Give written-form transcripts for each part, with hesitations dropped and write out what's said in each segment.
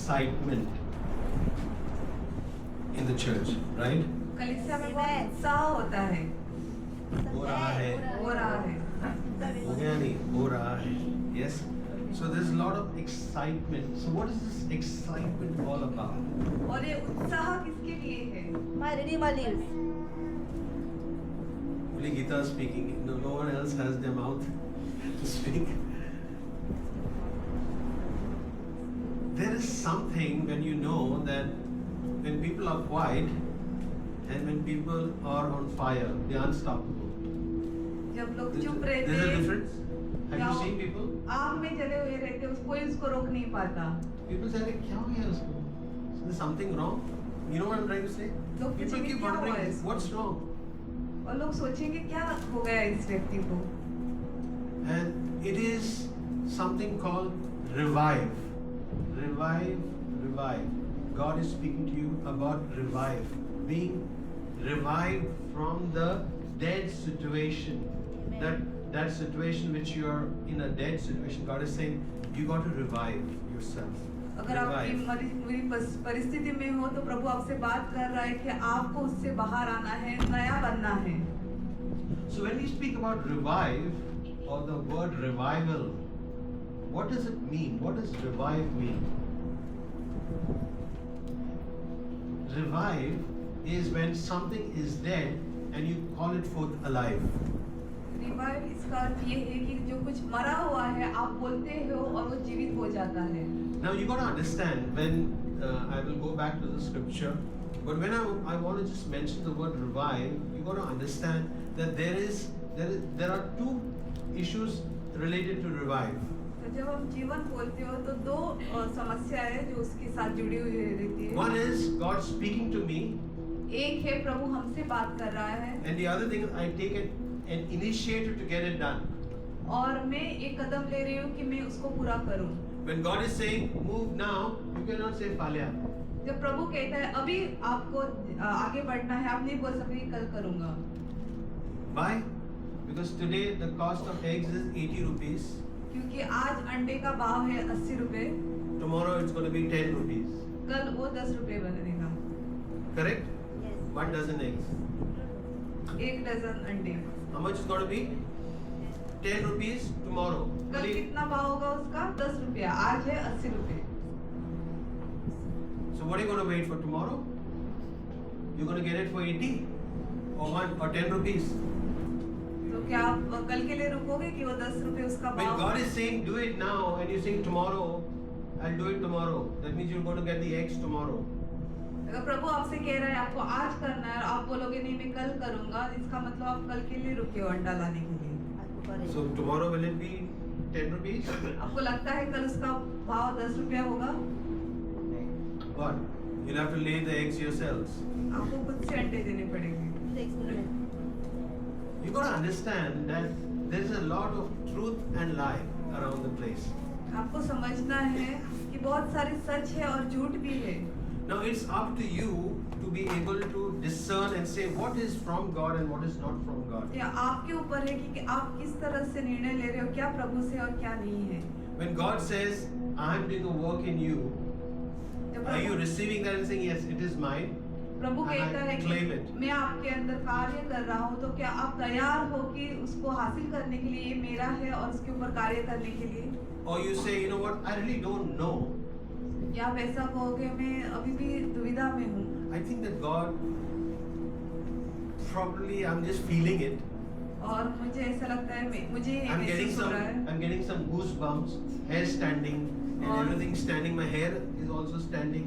excitement in the church, right? कलीसिया में बहुत उत्साह होता है, हो रहा है, हो रहा है, हो गया नहीं, हो रहा है. Yes. So there's a lot of excitement. So what is this excitement all about? और ये उत्साह किसके लिए है? My Redeemer lives. Only Gita is speaking. No one else has their mouth to speak. There is something when you know that when people are quiet and when people are on fire, they are unstoppable. जब लोग चुप रहते There's a हैं, difference. Have you seen people? आग में जले हुए रहते, कोई उसको रोक नहीं पाता. People say, "अरे क्या हो गया उसको? Is there something wrong?" You know what I'm trying to say? लोग People पूछेंगे keep क्या हुआ है wondering, इसको? what's wrong? और लोग सोचेंगे क्या हो गया इस व्यक्ति को. And it is something called revive. Revive, revive. God is speaking to you about revive. Being revived from the dead situation. That situation which you are in a dead situation. God is saying you got to revive yourself. अगर आप बुरी परिस्थिति में हो तो प्रभु आपसे बात कर रहा है कि आपको उससे बाहर आना है, नया बनना है. So when we speak about revive or the word revival, what does it mean? What does revive mean? Revive is when something is dead and you call it forth alive. Revive इसका अर्थ ये है कि जो कुछ मरा हुआ है आप बोलते हो और वो जीवित हो जाता है. Now you got to understand when I will go back to the scripture, but when I want to just mention the word revive, you got to understand that there are two issues related to revive. तो जब हम जीवन बोलते हो तो दो समस्या है जो उसके साथ जुड़ी हुई रहती है. One is God speaking to me, एक है प्रभु हमसे बात कर रहा है and the other thing is I take an initiative to get it done. और मैं एक कदम ले रही हूँ कि मैं उसको पूरा करूँ. When God is saying move now, you cannot say falya. जब प्रभु कहता है अभी आपको आगे बढ़ना है, आप नहीं बोल सकते कि कल करूँगा. Why? Because today the cost of eggs is 80 rupees. क्योंकि आज अंडे का भाव है 80 रुपए, Tomorrow it's going to be 10 rupees. कल वो 10 रुपए बनेगा. Correct? Yes. 1 dozen eggs. एक डजन अंडे. How much is going to be? 10 rupees tomorrow. कल कितना भाव होगा उसका? 10 रुपया. आज है 80 रुपए. So what are you going to wait for tomorrow? You're going to get it for 80 or 1 or 10 rupees. तो क्या आप कल के लिए रुकोगे कि वो 10 रुपए उसका When भाव? God is saying do it now and you're saying tomorrow, I'll do it tomorrow. That means you're going to get the eggs tomorrow. अगर प्रभु आपसे कह रहा है आपको आज करना है और आप बोलोगे नहीं मैं कल करूंगा, इसका मतलब आप कल के लिए रुके हो अंडा लाने के लिए. So tomorrow will it be 10 rupees? आपको लगता है कल उसका भाव 10 रुपया होगा? What? You'll have to lay the eggs yourselves. आपको खुद से अंडे देने पड़ेंगे. You got to understand that there is a lot of truth and lie around the place. आपको समझना है कि बहुत सारी सच है और झूठ भी है. Now it's up to you to be able to discern and say what is from God and what is not from God. या आपके ऊपर है कि आप किस तरह से निर्णय ले रहे हो, क्या प्रभु से और क्या नहीं है. When God says, I am doing a work in you, जब are you receiving that and saying, yes, it is mine? Prabhu And कहता है I claim कि it. मैं आपके अंदर कार्य कर रहा हूँ, तो क्या आप तैयार हो कि उसको हासिल करने के लिए ये मेरा है और उसके ऊपर कार्य करने के लिए? Or you say, you know what, I really don't know. या आप ऐसा कहोगे मैं अभी भी दुविधा में हूँ. I think that God, probably I'm just feeling it. और मुझे ऐसा लगता है मुझे ये महसूस हो रहा है. I'm getting some goosebumps, hair standing, and और- everything standing. My hair is also standing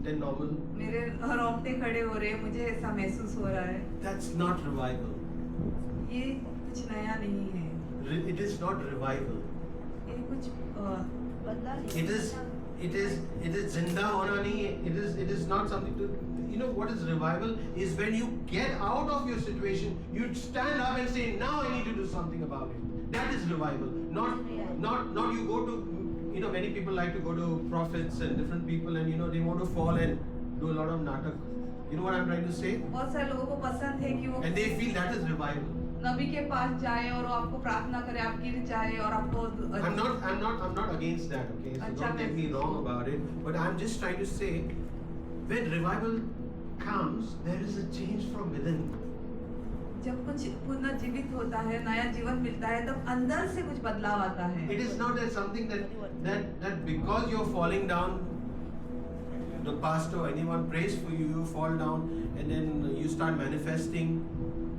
than normal. मेरे रोंगटे खड़े हो रहे हैं, मुझे ऐसा महसूस हो रहा है. That's not revival. ये कुछ नया नहीं है. It is not revival. ये कुछ It is zinda hona nahi. It is not something to. You know what is revival? Is when you get out of your situation, you stand up and say, now I need to do something about it. That is revival. Not you go to. You know, many people like to go to prophets and different people, and you know they want to fall and do a lot of natak. You know what I'm trying to say? बहुत सारे लोगों को पसंद है कि वो And they feel that is revival. नबी के पास जाए और वो आपको प्रार्थना करे, आप गिर जाए और आपको I'm not against that, okay? So अच्छा don't take me wrong about it. But I'm just trying to say, when revival comes, there is a change from within. जब कुछ पुनर्जीवित होता है, नया जीवन मिलता है, तब अंदर से कुछ बदलाव आता है। It is not that something that because you're falling down, the pastor or anyone prays for you, you fall down, and then you start manifesting,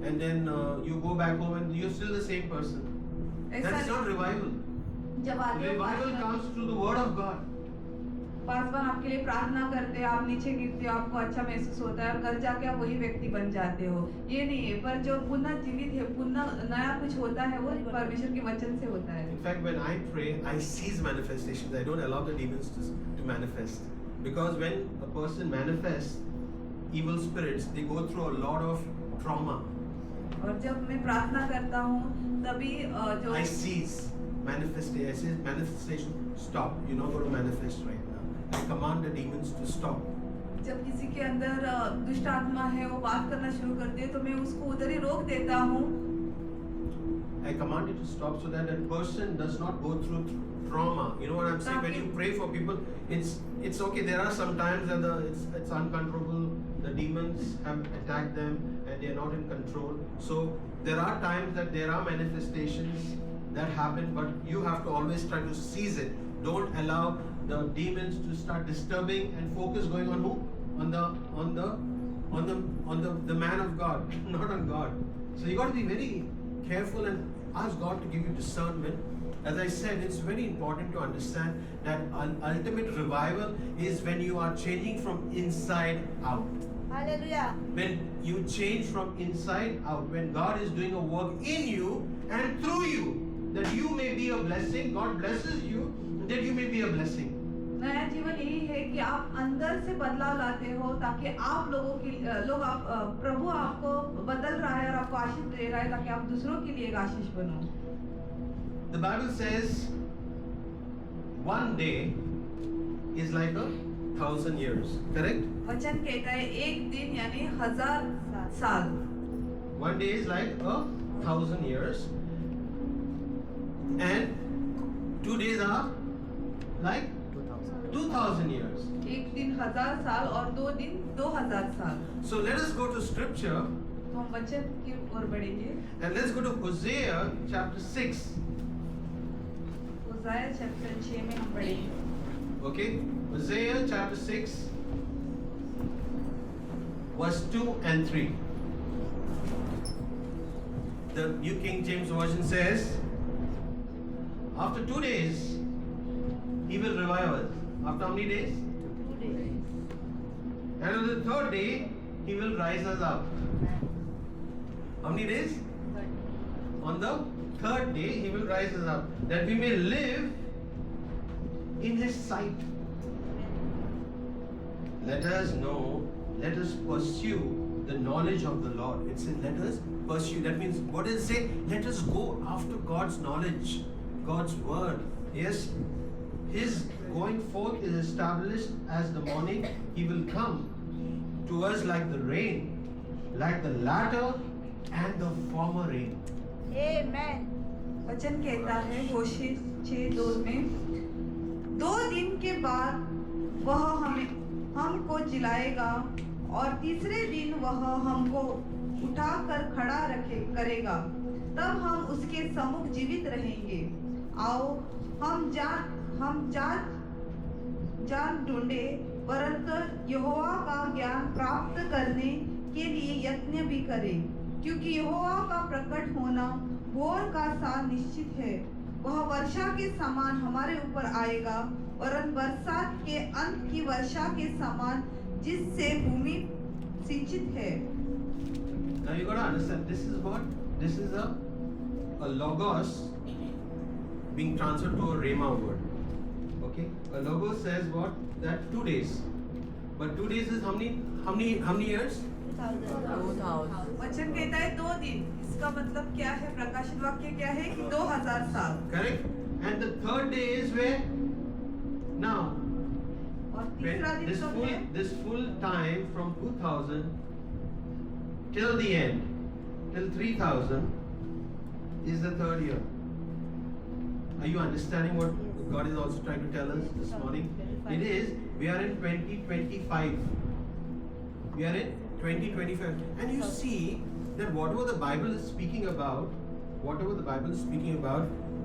and then you go back home and you're still the same person. That's not revival. जब आगे Revival comes through the word of God. Paswan आपके लिए प्रार्थना करते हैं, आप नीचे गिरते हो, आपको अच्छा महसूस होता है और घर जाके आप वही व्यक्ति बन जाते हो, ये नहीं है। पर जो पुनः जीवित है, पुनः नया कुछ होता है, वो परमेश्वर के वचन से होता है। In fact, when I pray, I cease manifestations. I don't allow the demons to manifest. Because when a person manifests evil spirits, they go through a lot of trauma. और जब मैं प्रार्थना करता हूँ, तभी जो I cease manifestation. I say manifestation, stop. You're not going to manifest right now. I command the demons to stop. जब किसी के अंदर दुष्ट आत्मा है, वो बात करना शुरू करती है, तो मैं उसको उधर ही रोक देता हूँ। I command it to stop so that that person does not go through trauma. You know what I'm saying? When you pray for people, it's okay. There are some times that it's uncontrollable. The demons have attacked them and they're not in control. So there are times that there are manifestations that happen, but you have to always try to seize it. Don't allow the demons to start disturbing and focus going on who? On the man of God, not on God. So you got to be very careful and ask God to give you discernment. As I said, it's very important to understand that an ultimate revival is when you are changing from inside out. Hallelujah. When you change from inside out, when God is doing a work in you and through you, that you may be a blessing, God blesses you, that you may be a blessing. नया जीवन यही है कि आप अंदर से बदलाव लाते हो, ताकि आप प्रभु आपको बदल रहा है और आपको आशीष दे रहा है, ताकि आप दूसरों के लिए एक आशीष बनो। The Bible says one day is like 1,000 years, correct? वचन कहता है एक दिन यानी 1000 साल। One day is like 1,000 years, and 2 days are like 2,000 years. एक दिन 1000 साल और 2 दिन 2000 साल। So let us go to scripture तो हम वचन की ओर बढ़ेंगे। and let's go to Hosea chapter 6. होशाया chapter 6 में हम पढ़ेंगे। Okay? Hosea chapter 6 verse 2 and 3. The New King James Version says, after 2 days he will revive us. After how many days? 2 days. And on the 3rd day he will rise us up. How many days? 30. On the 3rd day he will rise us up, that we may live in his sight. Let us know, let us pursue the knowledge of the Lord. It says let us pursue. That means, what does it say? Let us go after God's knowledge, God's word. Yes, his going forth is established as the morning. He will come to us like the rain, like the latter and the former rain. Amen. वचन कहता है होशे 6:2 में, 2 दिन के बाद वह हमको जिलाएगा और तीसरे दिन वह हमको उठाकर खड़ा करेगा, तब हम उसके सम्मुख जीवित रहेंगे। आओ हम जान ढूंढे, परंतु यहोवा का ज्ञान प्राप्त करने के लिए यत्न भी करें, क्योंकि यहोवा का प्रकट होना भोर का सा निश्चित है। वह वर्षा के समान हमारे ऊपर आएगा, वरन बरसात के अंत की वर्षा के समान, जिससे भूमि सिंचित है। Now you got to understand, this is what? This is a logos being transferred to a rhema word. Okay? A logos says what? That 2 days. But 2 days is how many years? 2000. वचन कहता है 2 दिन। इसका मतलब क्या है? प्रकाशित वाक्य क्या है कि 2000 साल। Correct? And the 3rd day is where? Now. और तीसरा दिन कब है? This full time from 2000 till the end, till 3000, is the third year. Are you understanding what God is also trying to tell us this morning? It is, we are in 2025. We are in 2025. And you see that whatever the Bible is speaking about,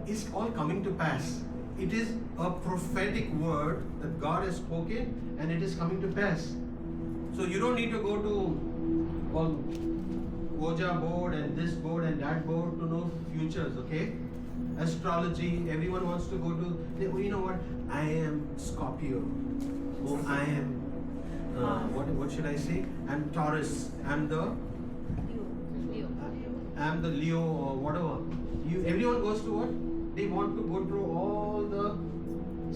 is all coming to pass. It is a prophetic word that God has spoken and it is coming to pass. So you don't need to go to all Oja board and this board and that board to know futures, okay? Astrology, everyone wants to go to, oh, you know what? I am Scorpio. Oh, I am, what should I say? I'm Taurus. I'm the Leo or whatever. Everyone goes to what? They want to go through all the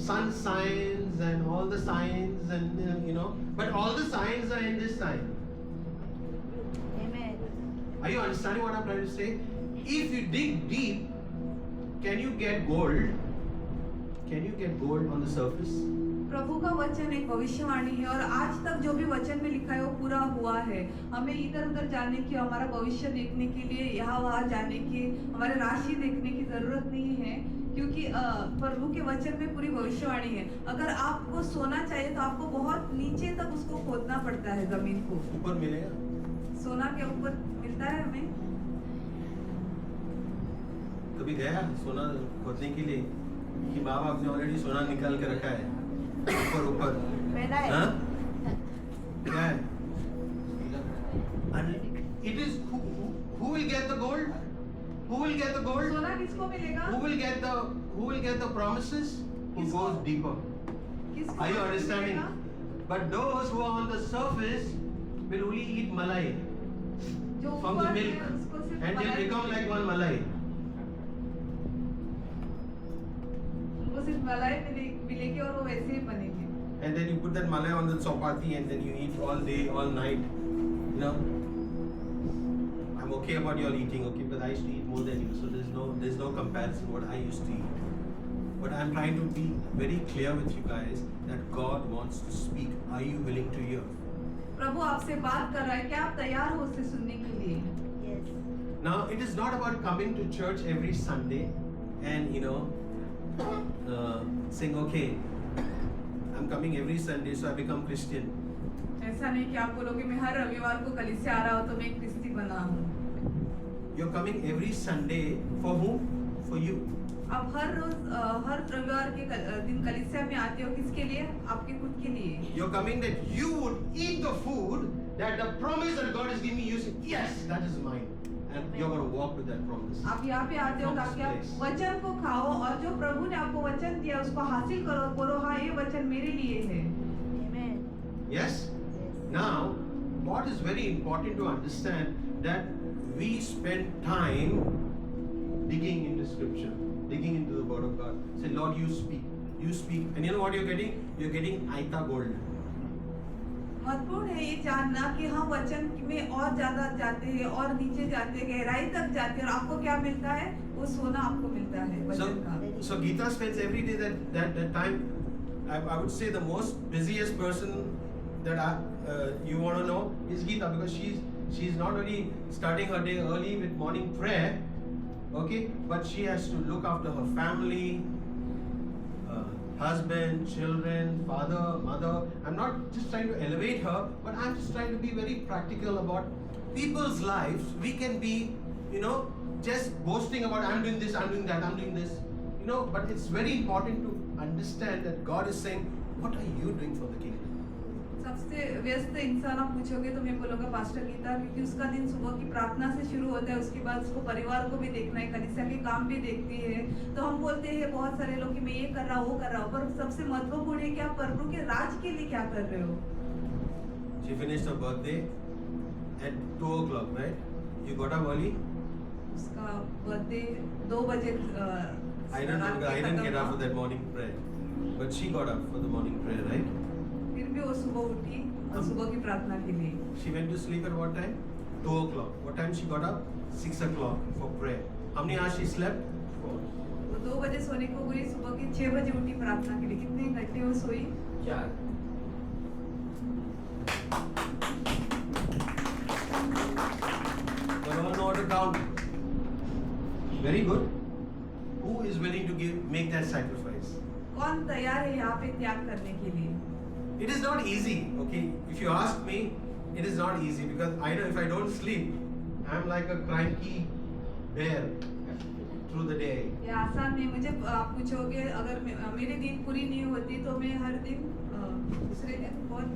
sun signs and all the signs and but all the signs are in this sign. Amen. Are you understanding what I'm trying to say? If you dig deep, can you get gold? Can you get gold on the surface? प्रभु का वचन एक भविष्यवाणी है और आज तक जो भी वचन में लिखा है वो पूरा हुआ है। हमें इधर उधर जाने की, हमारा भविष्य देखने के लिए यहाँ वहाँ जाने की, हमारे राशि देखने की जरूरत नहीं है, क्योंकि प्रभु के वचन में पूरी भविष्यवाणी है। अगर आपको सोना चाहिए तो आपको बहुत नीचे तक उसको खोदना पड़ता है, जमीन को। ऊपर मिलेगा? सोना के ऊपर मिलता है हमें? कभी गया सोना खोदने के लिए कि माँ बाप ने ऑलरेडी सोना निकाल के रखा है ऊपर? हाँ? क्या है? And it is who will get the gold? Who will get the gold? सोना किसको मिलेगा? Who will get the promises? Who goes deeper? किसको Are you understanding? मिलेगा? But those who are on the surface will only eat malai जो from the ऊपर है, milk उसको सिर्फ and they'll मलाई become like one malai. उनको सिर्फ मलाई मिलेगी और वो वैसे ही बनेंगे। And then you put that malai on the chapati and then you eat all day, all night. I'm okay about your eating, okay, but I used to eat more than you, so there's no comparison what I used to eat. But I'm trying to be very clear with you guys that God wants to speak. Are you willing to hear? प्रभु आपसे बात कर रहा है, क्या आप तैयार हो उसे सुनने के लिए? Yes. Now, it is not about coming to church every Sunday and saying, okay, I'm coming every Sunday, so I become Christian. ऐसा नहीं कि आप बोलोगे मैं हर रविवार को कलीसिया आ रहा हूँ तो मैं एक क्रिस्ती बना हूँ। You're coming every Sunday for whom? For you. आप हर रविवार के दिन कलीसिया में आते हो किसके लिए? आपके खुद के लिए। You're coming that you would eat the food that the promise that God is giving you. You say, yes, that is mine. And you're going to walk with that promise. आप यहाँ पे आते हो ताकि आप वचन को खाओ और जो प्रभु ने आपको वचन दिया उसको हासिल करो, बोलो हाँ ये वचन मेरे लिए है। Amen. Yes? Now, what is very important to understand that we spend time digging into Scripture, digging into the Word of God. Say, Lord, you speak. You speak. And you know what you're getting? You're getting Aita gold. महत्वपूर्ण है ये जानना कि हम वचन में और ज्यादा जाते हैं और नीचे जाते हैं, गहराई तक जाते हैं और आपको क्या मिलता है? वो सोना आपको मिलता है वचन का। So Geeta spends every day that time. I would say the most busiest person that you want to know is Geeta, because she's not only starting her day early with morning prayer, okay, but she has to look after her family, husband, children, father, mother. I'm not just trying to elevate her, but I'm just trying to be very practical about people's lives. We can be, just boasting about I'm doing this, I'm doing that, I'm doing this, but it's very important to understand that God is saying, what are you doing for the kingdom? सबसे व्यस्त इंसान आप पूछोगे तो मैं बोलूँगा pastor Gita, क्योंकि उसका दिन सुबह की प्रार्थना से शुरू होता है, उसके बाद उसको परिवार को भी देखना है, कलीसिया के काम भी देखती है। तो हम बोलते हैं बहुत सारे लोग कि मैं ये कर रहा हूँ, वो कर रहा हूँ, पर सबसे महत्वपूर्ण है कि आप प्रभु के राज के लिए क्या कर रहे हो। She finished her birthday at 2 o'clock, right? You got up early? उसका बर्थडे 2 बजे I didn't get up for that morning prayer, but she got up for the morning prayer, right? फिर भी वो सुबह उठी और सुबह की प्रार्थना के लिए। She went to sleep at what time? 2 o'clock. What time she got up? 6 o'clock for prayer. How many hours she slept? 4. वो 2 बजे सोने को गई, सुबह के 6 बजे उठी प्रार्थना के लिए। कितने घंटे वो सोई? 4. You all know how to count. Very good. Who is willing to make that sacrifice? कौन तैयार है यहाँ पे त्याग करने के लिए? It is not easy, okay? If you ask me, it is not easy because I know if I don't sleep, I'm like a cranky bear through the day. ये आसान नहीं. मुझे आप पूछोगे अगर मेरी नींद पूरी नहीं होती तो मैं हर दिन दूसरे दिन बहुत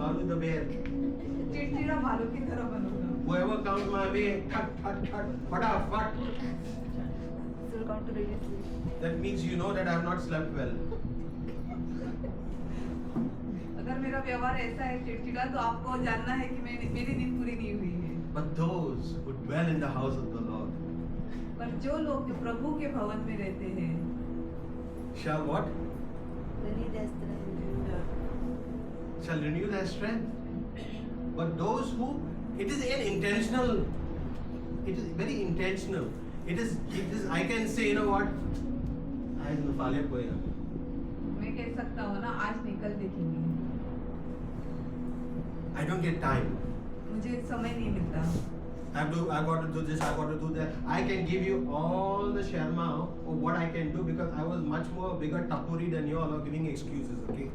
Balu the bear. चिड़चिड़ा भालू की तरह बनूंगा. Whoever comes my way, फटाफट. Still count to read it. That means you know that I have not slept well. अगर मेरा व्यवहार ऐसा है चिड़चिड़ा तो आपको जानना है कि मेरी नींद पूरी नहीं हुई है. But those who dwell in the house of the Lord पर जो लोग प्रभु के भवन में रहते हैं shall what? Renew their strength. Shall renew their strength. But those who, it is an intentional, it is very intentional. It is, I can say, you know what? आज नुफाले कोई ना. मैं कह सकता हूँ ना आज निकल देखेंगे. I don't get time. मुझे समय नहीं मिलता. I got to do this, I got to do that. I can give you all the sharma of what I can do because I was much more bigger tapuri than you all are giving excuses, okay?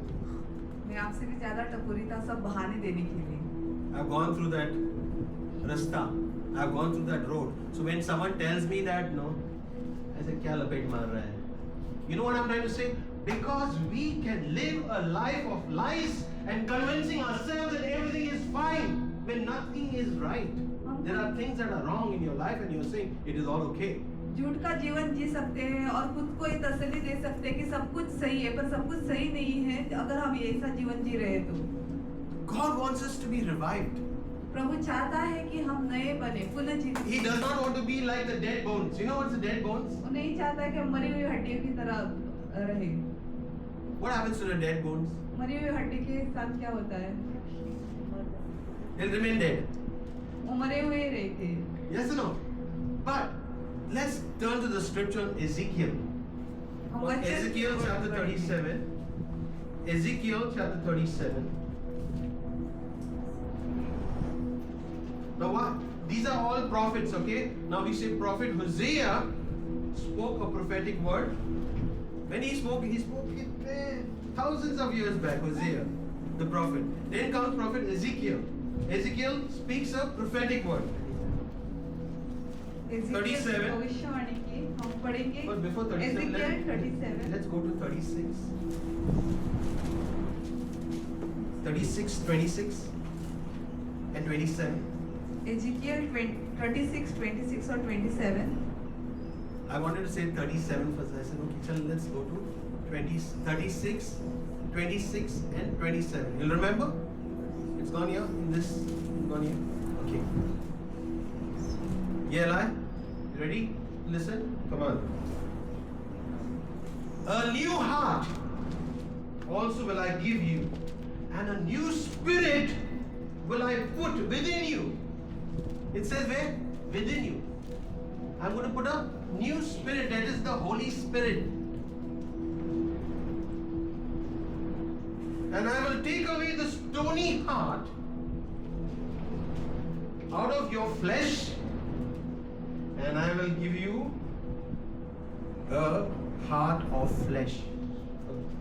मैं आपसे भी ज्यादा टपोरी था सब बहाने देने के लिए. I've gone through that rasta. I've gone through that road. So when someone tells me that, no, I say, क्या लपेट मार रहा है? You know what I'm trying to say? Because we can live a life of lies and convincing ourselves that everything is fine when nothing is right. There are things that are wrong in your life and you're saying it is all okay. झूठ का जीवन जी सकते हैं और खुद को ये तसल्ली दे सकते हैं कि सब कुछ सही है पर सब कुछ सही नहीं है अगर हम ऐसा जीवन जी रहे तो. God wants us to be revived. प्रभु चाहता है कि हम नए बने पुनः जीवित. He does not want to be like the dead bones. You know what's the dead bones? वो नहीं चाहता है कि हम मरी हुई हड्डियों की तरह रहे. What happens to the dead bones? मरी हुई हड्डी के साथ क्या होता है? They'll remain dead. वो मरे हुए रहते हैं. Yes or no? But let's turn to the scripture on Ezekiel. हम वचन Ezekiel की ओर chapter बढ़ेंगे. 37. Ezekiel chapter 37. Now what? These are all prophets, okay? Now we say prophet Hosea spoke a prophetic word. When he spoke it thousands of years back, Hosea, the prophet. Then comes prophet Ezekiel. Ezekiel speaks a prophetic word. एजिकियल 37. भविष्यवाणी की हम पढ़ेंगे. But before 37, एजिकियल 37. let's go to 36. 36, 26 and 27. एजिकियल 36, 26 और 27. I wanted to say 37 first. I said, okay, chal, let's go to 36, 26 and 27. You'll remember? It's gone here in this. Gone here. Okay. Yeah, Eli? You ready? Listen. Come on. A new heart also will I give you, and a new spirit will I put within you. It says where? Within you. I'm going to put a new spirit, that is the Holy Spirit. And I will take away the stony heart out of your flesh, and I will give you a heart of flesh.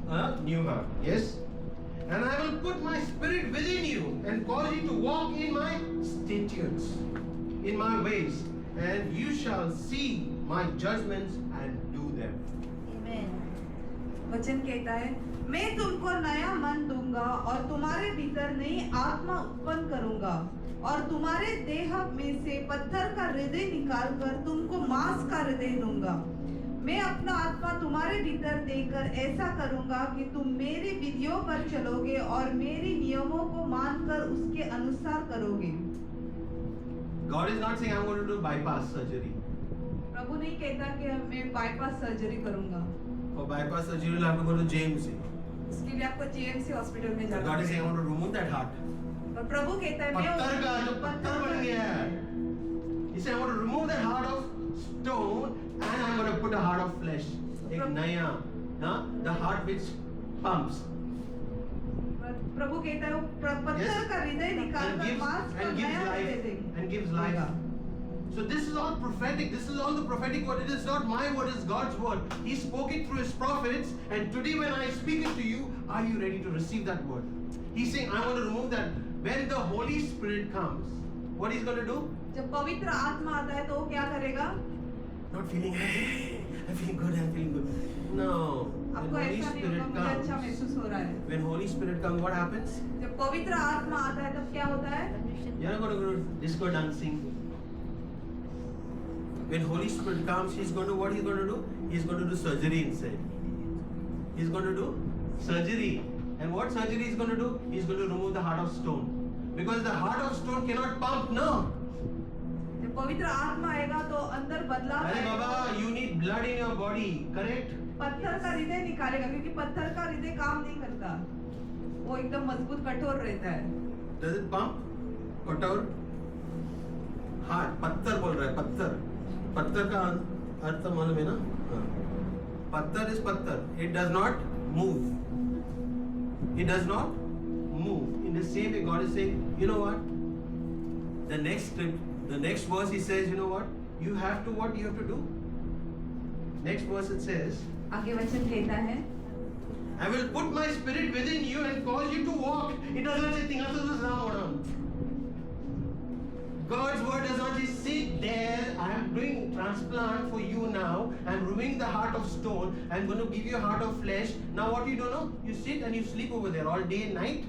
A new heart, yes? And I will put my spirit within you and cause you to walk in my statutes, in my ways, and you shall see my judgments and do them. Amen. वचन कहता है मैं तुमको नया मन दूंगा और तुम्हारे भीतर नई आत्मा उत्पन्न करूंगा और तुम्हारे देह में से पत्थर का हृदय निकालकर तुमको मांस का हृदय दूंगा. मैं अपना आत्मा तुम्हारे भीतर देकर ऐसा करूंगा कि तुम मेरी विधियों पर चलोगे और मेरी नियमों को मानकर उसके अनुसार करोगे. God is not saying I'm going to do bypass surgery. प्रभु नहीं कहता कि मैं बाईपास सर्जरी करूंगा. For bypass surgery, you'll have to go to JMC. उसके लिए आपको जीएमसी हॉस्पिटल में But जाना God is saying I पड़ेगा. want to remove that heart. और प्रभु कहता है मैं पत्थर का जो पत्थर बन गया है. He said I want to remove that heart of stone and I'm going to put a heart of flesh. एक नया, हाँ, the heart which pumps. प्रभु कहता है वो पत्थर Yes. का हृदय And निकालकर मांस को gives नया हृदय life देगा. and gives life. So this is all prophetic. This is all the prophetic word. It is not my word, it is God's word. He spoke it through his prophets. And today when I speak it to you, are you ready to receive that word? He's saying, I want to remove that. When the Holy Spirit comes, what he's going to do? जब पवित्र आत्मा आता है तो वो क्या करेगा? Not feeling, hey, I'm feeling good, I'm feeling good. No. When आपको Holy ऐसा नहीं होगा, Spirit मुझे अच्छा comes, महसूस हो रहा है. when Holy Spirit comes, what happens? जब पवित्र आत्मा आता है तब क्या होता है? You're not going to go to disco dancing. When Holy Spirit comes, he's going to, what he's going to do? He's going to do surgery inside. He's going to do surgery. And what surgery he's going to do? He's going to remove the heart of stone. Because the heart of stone cannot pump, no. जब पवित्र आत्मा आएगा तो अंदर बदलाव Hey आएगा. Baba, you need blood in your body, correct? पत्थर का हृदय निकालेगा क्योंकि पत्थर का हृदय काम नहीं करता. वो एकदम मजबूत कठोर रहता है. Does it pump? कठोर? हार्ट, पत्थर बोल रहा है, पत्थर. पत्थर का अर्थ मालूम है ना? हाँ. पत्थर is पत्थर. It does not move. It does not move. In the same way, God is saying, you know what? The next verse he says, you know what? You have to, what you have to do? Next verse it says, आगे वचन कहता है, I will put my spirit within you and cause you to walk. It does not say, God's word does not say, sit there, I am doing transplant for you now. I am removing the heart of stone. I am going to give you a heart of flesh. Now what you don't know? You sit and you sleep over there all day and night.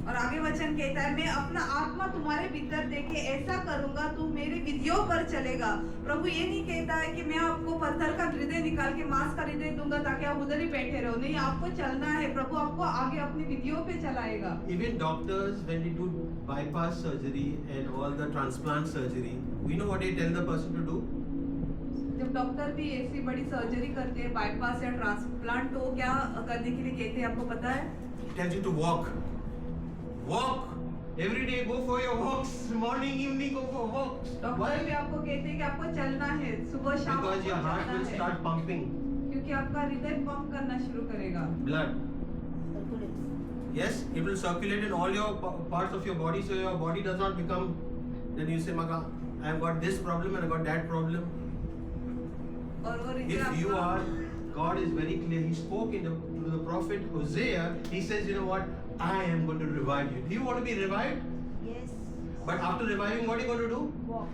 और आगे वचन कहता है, मैं अपना आत्मा तुम्हारे भीतर देके ऐसा करूंगा, तू मेरे विधियों पर चलेगा. प्रभु ये नहीं कहता है कि मैं आपको पत्थर का हृदय निकाल के मांस का हृदय दूंगा ताकि आप उधर ही बैठे रहो. नहीं, आपको चलना है. प्रभु आपको आगे अपनी विधियों पे चलाएगा. Even doctors, when they do bypass surgery and all the transplant surgery, we know what they tell the person to do? जब डॉक्टर भी ऐसी बड़ी सर्जरी करते हैं, बाईपास या ट्रांसप्लांट, तो क्या करने के लिए कहते हैं, आपको पता है? He tells you to walk. Walk. Every day go for your walks. Morning, evening go for walks. Doctor भी आपको कहते हैं कि आपको चलना है, सुबह शाम Because your आपको heart चलना will है. start pumping क्योंकि आपका हृदय पंप करना शुरू करेगा. blood. Yes, it will circulate in all your parts of your body, so your body does not become. Then you say, Maga, I have got this problem and I got that problem. और वो हृदय If you आपका, are, God is very clear. He spoke to the prophet Hosea. He says, you know what? I am going to revive you. Do you want to be revived? Yes. But after reviving, what are you going to do? Walk.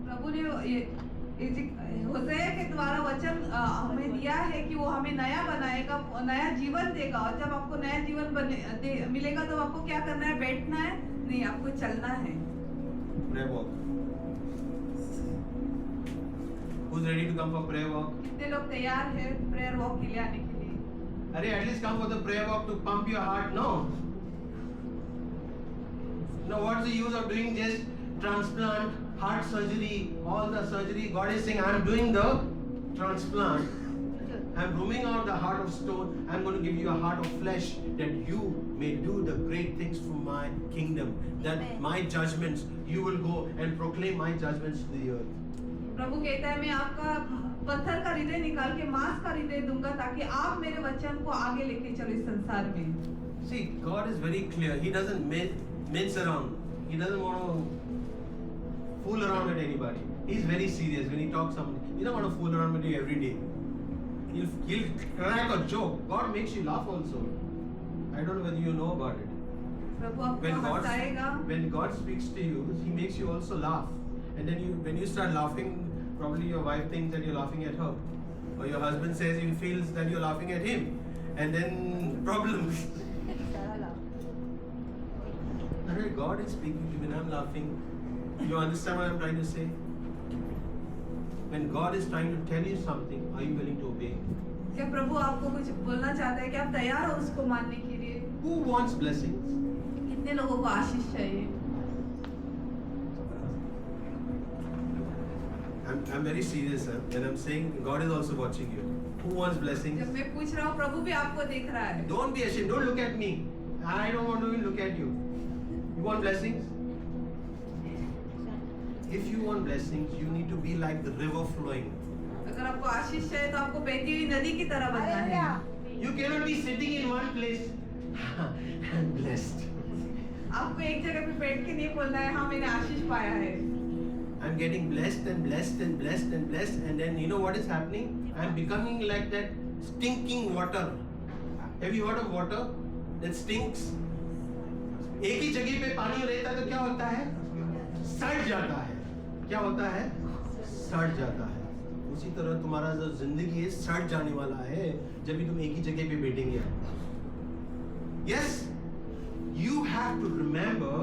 प्रभु ने होसेया के द्वारा वचन हमें दिया है कि वो हमें नया बनाएगा, नया जीवन देगा. और जब आपको नया जीवन मिलेगा तो आपको क्या करना है? बैठना है नहीं, आपको चलना है. Prayer walk. Who's ready to come for prayer walk? कितने लोग तैयार हैं प्रेयर वॉक के लिए आने के लिए? Arey, at least come for the prayer walk to pump your heart. No. No, what's the use of doing just transplant, heart surgery, all the surgery? God is saying, I'm doing the transplant. I'm removing out the heart of stone. I'm going to give you a heart of flesh that you may do the great things for my kingdom. That Amen. my judgments, you will go and proclaim my judgments to the earth. प्रभु कहता है, मैं आपका पत्थर का हृदय निकाल के मांस का हृदय दूंगा ताकि आप मेरे वचन को आगे लेके चलो इस संसार में. See, God is very clear. He doesn't mince around. He doesn't want to fool around with anybody. He's very serious when he talks something. He doesn't want to fool around with you every day. He'll crack a joke. God makes you laugh also. I don't know whether you know about it. प्रभु आपको हंसाएगा. When God speaks to you, He makes you also laugh. And then when you start laughing, probably your wife thinks that you're laughing at her. Or your husband says he feels that you're laughing at him. And then problems. God is speaking to me and I'm laughing. You understand what I'm trying to say? When God is trying to tell you something, are you willing to obey? क्या प्रभु आपको कुछ बोलना चाहता है कि आप तैयार हो उसको मानने के लिए? Who wants blessings? कितने लोगों को आशीष चाहिए? I'm very serious, sir. When I'm saying God is also watching you. Who wants blessings? जब मैं पूछ रहा हूँ प्रभु भी आपको देख रहा है. Don't be ashamed. Don't look at me. I don't want to even look at you. You want blessings? If you want blessings, you need to be like the river flowing. अगर आपको आशीष चाहिए तो आपको बहती हुई नदी की तरह बनना है. You cannot be sitting in one place. I'm blessed. आपको एक जगह पे बैठ के नहीं बोलना है हाँ मैंने आशीष पाया है. I'm getting blessed and blessed and blessed and blessed, and then you know what is happening? I'm becoming like that stinking water. Have you heard of water that stinks? एक ही जगह पे पानी रहता है तो क्या होता है? सड़ जाता है. क्या होता है? सड़ जाता है. उसी तरह तुम्हारा जो जिंदगी है सड़ जाने वाला है जब भी तुम एक ही जगह पे बैठेंगे. Yes, you have to remember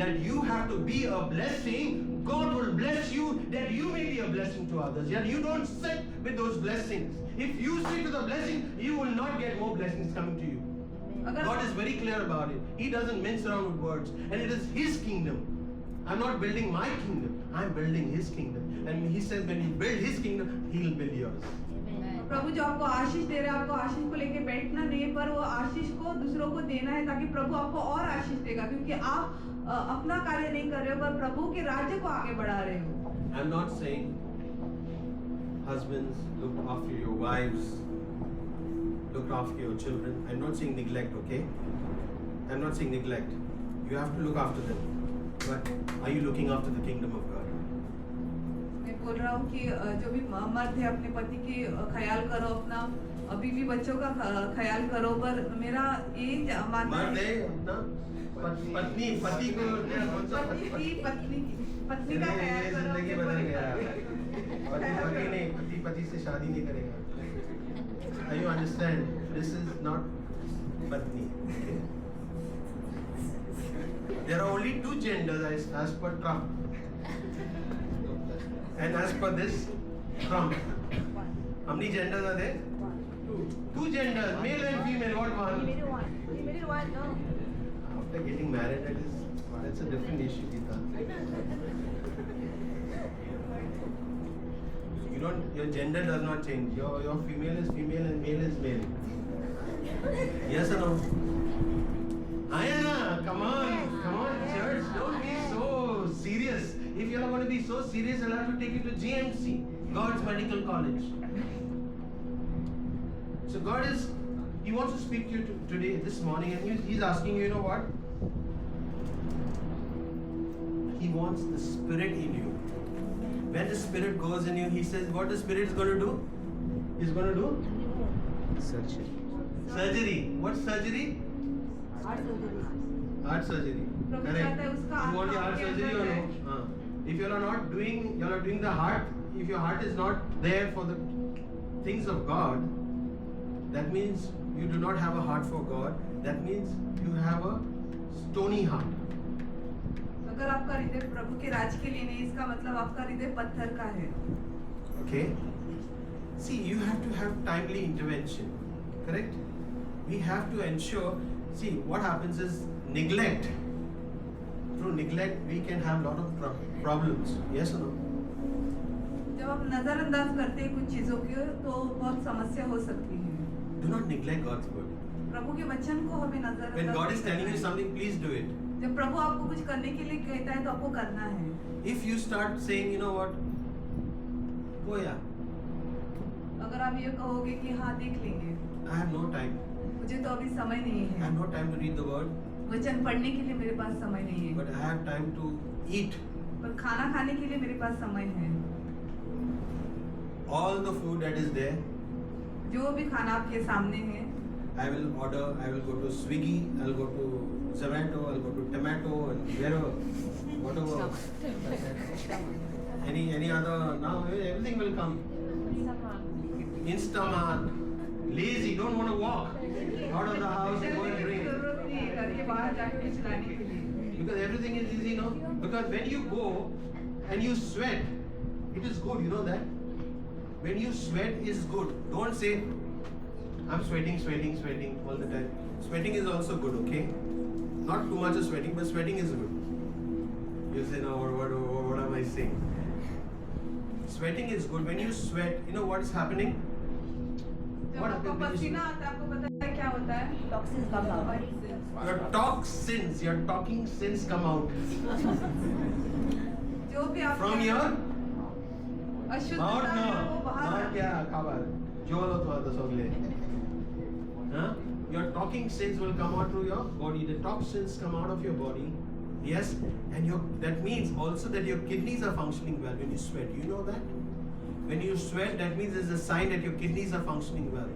that you have to be a blessing. God will bless you that you may be a blessing to others. Yet you don't sit with those blessings. If you sit with the blessing, you will not get more blessings coming to you. God is very clear about it. He doesn't mince around with words. And it is His kingdom. I'm not building my kingdom. I'm building His kingdom. And He says when you build His kingdom, He'll build yours. प्रभु जो आपको आशीष दे रहा है आपको आशीष को लेके बैठना नहीं है पर वो आशीष को दूसरों को देना है ताकि प्रभु आपको और आशीष देगा क्योंकि आप अपना कार्य नहीं कर रहे हो पर प्रभु के राज्य को आगे बढ़ा रहे हो. I'm not saying husbands look after your wives, look after your children. I'm not saying neglect, okay? I'm not saying neglect. You have to look after them. But are you looking after the kingdom of God? मैं बोल रहा हूँ कि जो भी मर्द है अपने पति की ख्याल करो अपना बीवी बच्चों का ख्याल करो पर मेरा ये मानना मर्द है अपना पत्नी पति को पत्नी का ख्याल करो. जिंदगी बदल गया. पति नहीं पति से शादी नहीं करेगा. You understand? This is not patni. Okay? There are only two genders as per Trump. And as per this Trump. How many genders are there? Two genders, male and female. What one? Middle one, no. After getting married, that's a different issue, Geeta. Your gender does not change. Your female is female and male is male. Yes or no? Ayana, come on, church. Don't be so serious. If you are going to be so serious, I'll have to take you to GMC, God's Medical College. So He wants to speak to you today, this morning, and He's asking you, you know what? He wants the Spirit in you. When the Spirit goes in you, He says, what the Spirit is going to do? He's going to do? Surgery. What surgery? Heart surgery. Correct. You want your heart surgery or no? If you are not doing the heart, if your heart is not there for the things of God, that means you do not have a heart for God. That means you have a stony heart. अगर आपका हृदय प्रभु के राज के लिए नहीं इसका मतलब आपका हृदय पत्थर का है. Okay. See, you have to have timely intervention. Correct? We have to ensure. See, what happens is neglect. Through neglect, we can have lot of problems. Yes or no? जब आप नजरअंदाज करते हैं कुछ चीजों की तो बहुत समस्या हो सकती है. Do not neglect God's word. प्रभु के वचन को हमें नजरअंदाज. When God is telling you something, please do it. जब प्रभु आपको कुछ करने के लिए कहता है तो आपको करना है. If you start saying, you know what, oh yeah, अगर आप ये कहोगे कि हाँ देख लेंगे, I have no time. मुझे तो अभी समय नहीं I है. have no time to read the word, वचन पढ़ने के लिए मेरे पास समय नहीं है. but I have time to eat. पर खाना खाने के लिए मेरे पास समय है. All the food that is there, जो भी खाना आपके सामने है, I will order. I will go to Swiggy. I'll go to Zomato. I'll go to Tomato and wherever, whatever. Any other? Now everything will come. Instamart. Lazy. Don't want to walk out of the house and go and drink. जरूरत नहीं है घर के बाहर जाके चलाने के लिए. Because everything is easy, no? Because when you go and you sweat, it is good. You know that? When you sweat is good. Don't say, I'm sweating all the time. Sweating is also good, okay? Not too much of sweating, but sweating is good. You say, no, what am I saying? Sweating is good. When you sweat, you know what is happening? जब आपको पसीना आता है आपको पता है क्या होता है? Toxins come out. Your toxins, your talking sins come out. जो भी आप From your अशुद्धता है वो बाहर क्या खबर जोल होतो आता सगळे हां your talking sins will come out through your body. The toxins come out of your body. Yes, and that means also that your kidneys are functioning well when you sweat. You know that? When you sweat, that means it's a sign that your kidneys are functioning well.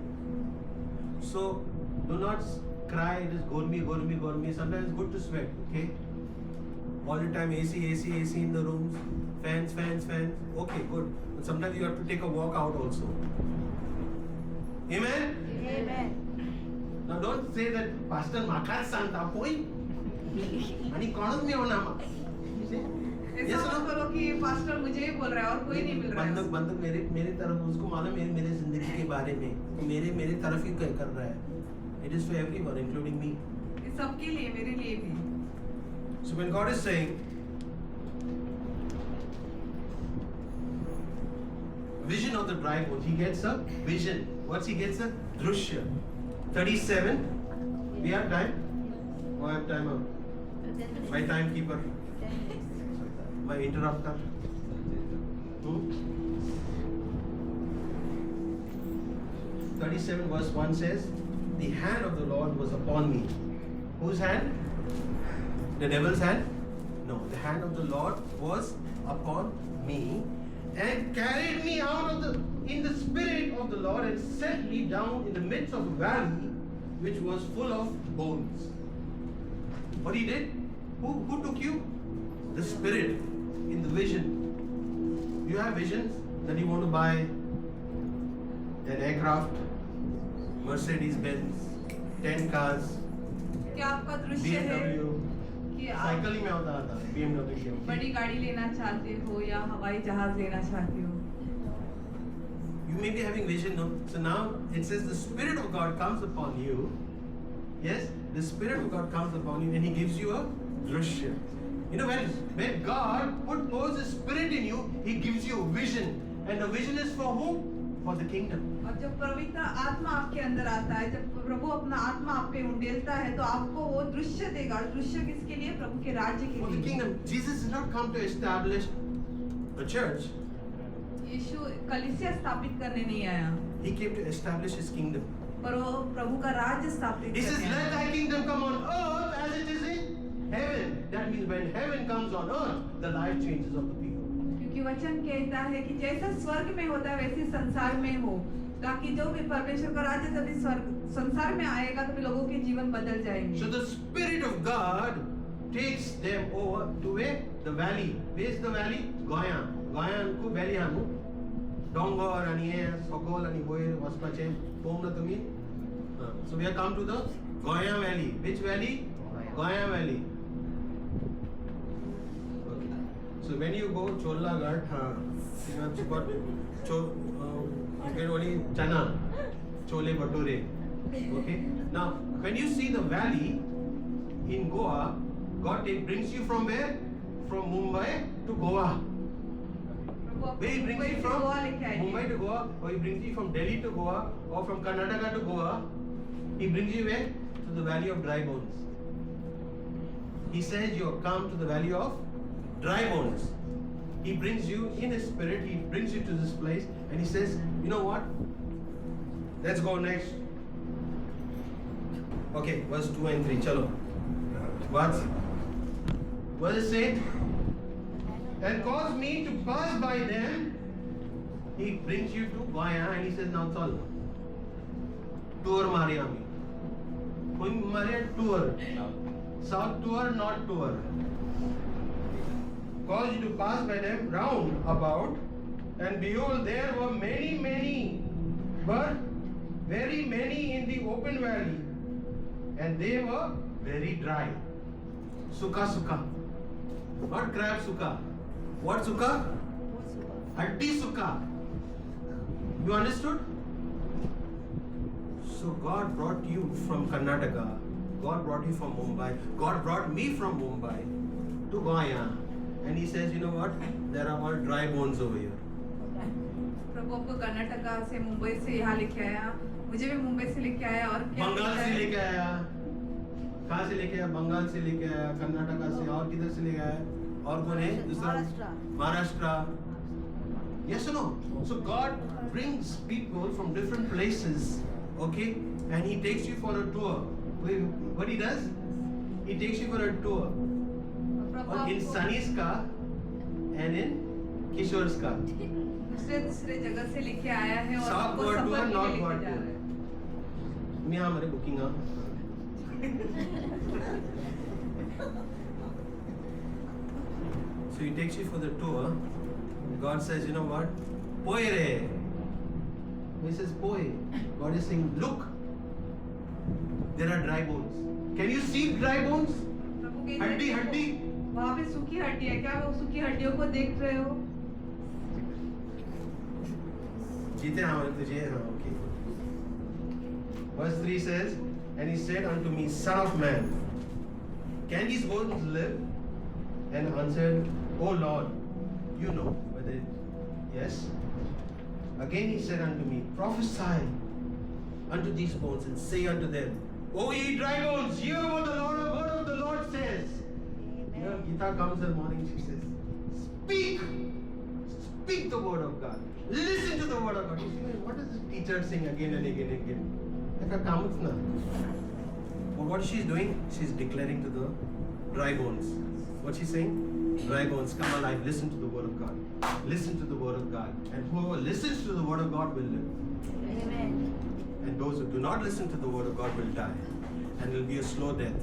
So do not cry, it is gormi. Sometimes it's good to sweat, okay? All the time AC in the rooms, fans. Okay, good. But sometimes you have to take a walk out also. Amen? Amen. Now don't say that Pastor Makas Santa point. And he called me on Nama. ऐसा मत करो कि pastor मुझे ही बोल रहा है और कोई नहीं मिल रहा है। बंदक मेरे तरफ उसको मालूम मेरे जिंदगी के बारे में मेरे तरफ ही कर रहा है. It is for everyone, including me. ये सबके लिए, मेरे लिए भी. So when God is saying vision of the dry bones, he gets a vision. What's he gets? A drushya. 37. We have time? Oh, I have time out. My timekeeper. My interrupter. 37 verse 1 says, the hand of the Lord was upon me. Whose hand? The devil's hand? No, the hand of the Lord was upon me and carried me out in the spirit of the Lord and set me down in the midst of a valley which was full of bones. What he did? Who took you? The Spirit in the vision. You have visions that you want to buy an aircraft, Mercedes-Benz, 10 cars, क्या आपका दृश्य है BMW, कि आप cycle ही में होता था BMW बड़ी गाड़ी लेना चाहते हो या हवाई जहाज लेना चाहते हो? You may be having vision, no? So now it says the Spirit of God comes upon you. Yes, the Spirit of God comes upon you and He gives you a drushya. You know, when God puts His Spirit in you, He gives you a vision. And the vision is for whom? For the kingdom. और जब पवित्र आत्मा आपके अंदर आता है, जब प्रभु अपना आत्मा आप पे उंडेलता है, तो आपको वो दृश्य देगा. दृश्य किसके लिए? प्रभु के राज्य के लिए. For the kingdom. Jesus did not come to establish a church. यीशु कलीसिया स्थापित करने नहीं आया. He came to establish His kingdom. पर वो प्रभु का राज्य स्थापित He says, करने let आया. thy kingdom come on earth as it is in heaven. That means when heaven comes on earth, the life changes of the people. क्योंकि वचन कहता है कि जैसा स्वर्ग में होता है वैसे संसार में हो, ताकि जो भी परमेश्वर का राज्य जब इस संसार में आएगा तो लोगों के जीवन बदल जाएंगे. So the Spirit of God takes them over to where? The valley. Where is the valley? Goya. Goya को valley हानु. Dongor आणि हे Sokol आणि Boyer वासपाचे पोम ना तुम्ही. So we have come to the Goya Valley. Which valley? Goya Valley. Okay. So when you go Cholaghat, you have got you get only chana, chole bhature. Okay. Now when you see the valley in Goa, God brings you from where? From Mumbai to Goa. Where He brings you from? Mumbai to Goa, or He brings you from Delhi to Goa, or from Karnataka to Goa. He brings you where? To the valley of dry bones. He says you have come to the valley of dry bones. He brings you in His Spirit, He brings you to this place, and He says, you know what? Let's go next. Okay, verse 2 and 3. Chalo. What? What does it say? And cause me to pass by them. He brings you to Goya and He says, now chal. Tour Maria me. Maria tour. South tour, not tour. Cause you to pass by them round about, and behold, there were many, but very many in the open valley, and they were very dry. Sukha. Not crab sukha. What sukha? Haddi sukha. You understood? So God brought you from Karnataka. God brought you from Mumbai. God brought me from Mumbai to Goya. And He says, you know what? There are all dry bones over here. प्रभु आपको कर्नाटका से मुंबई से यहाँ लेके आया, मुझे भी मुंबई से लेके आया और क्या बंगाल से लेके आया. कहाँ से लेके आया? बंगाल से लेके आया, कर्नाटका से, और किधर से लेके आया? और कौन है दूसरा? Maharashtra. Yes or no? So God brings people from different places. Okay? And he takes you for a tour. What he does? He takes you for a tour. Prabhu In आपको Sunny's car and in Kishore's car. दूसरे जगह से लेके आया है और South आपको Goa सफर tour, के North लिए Goa लेके जा tour. रहा है। मैं हमारे booking So he takes you for the tour. God says, you know what? Poire. He says, Poe. God is saying, look, there are dry bones. Can you see dry bones? प्रभु कहते हैं, हड्डी देखो, हड्डी वहाँ पे सूखी हड्डी है, क्या वो सूखी हड्डियों को देख रहे हो? जीते हमारे तुझे हाँ okay. Verse 3 says, and he said unto me, Son of man, can these bones live? And answered, O Lord, you know whether yes. Again he said unto me, prophesy unto these bones and say unto them, O ye dry bones, hear what the word of the Lord says. Here Gita comes in the morning, she says, speak the word of God. Listen to the word of God. You see, what does the teacher sing again and again and again? But what she's doing, she's declaring to the dry bones. What's she saying? Dry bones, come alive, listen to the word of God. Listen to the word of God. And whoever listens to the word of God will live. Amen. And those who do not listen to the word of God will die. And it will be a slow death.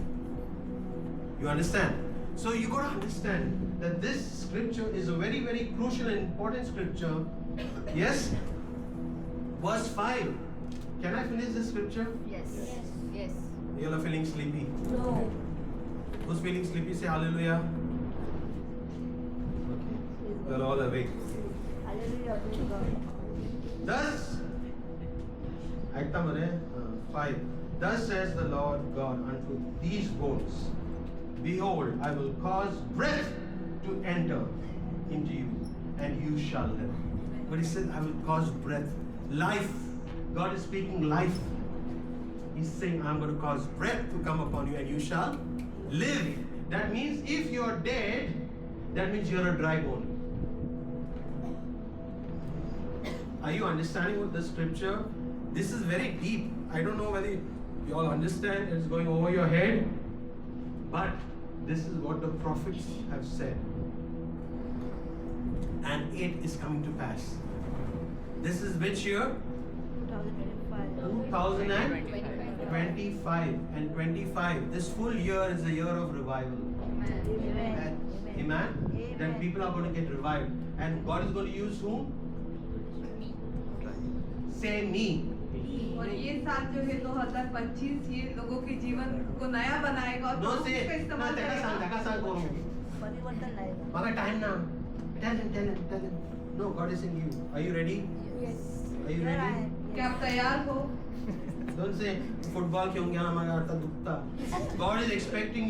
You understand? So you got to understand that this scripture is a very, very crucial and important scripture. Yes? Verse 5. Can I finish this scripture? Yes. Yes. You all are feeling sleepy. No. Who's feeling sleepy? Say hallelujah. Okay. You are all awake. Hallelujah. Praise God. Thus, 5. Thus says the Lord God unto these bones, behold, I will cause breath to enter into you, and you shall live. But he said, I will cause breath, life. God is speaking life. He's saying, I'm going to cause breath to come upon you, and you shall live. That means if you're dead, that means you're a dry bone. Are you understanding what the scripture? This is very deep. I don't know whether you all understand. It's going over your head. But this is what the prophets have said. And it is coming to pass. This is which year? 2025. And 25. This full year is a year of revival. Amen. Amen? Then people are going to get revived. And God is going to use whom? Say me. और ये साल जो है 2025 ये लोगों के जीवन को नया बनाएगा और Don't say, उसका इस्तेमाल करेगा। परिवर्तन लाएगा। Mama, time now. Tell him. No, God is in you. Are you ready? Yes. Are you ready? क्या आप तैयार हो? Don't say, football क्यों गया हमारा आता दुखता. God is expecting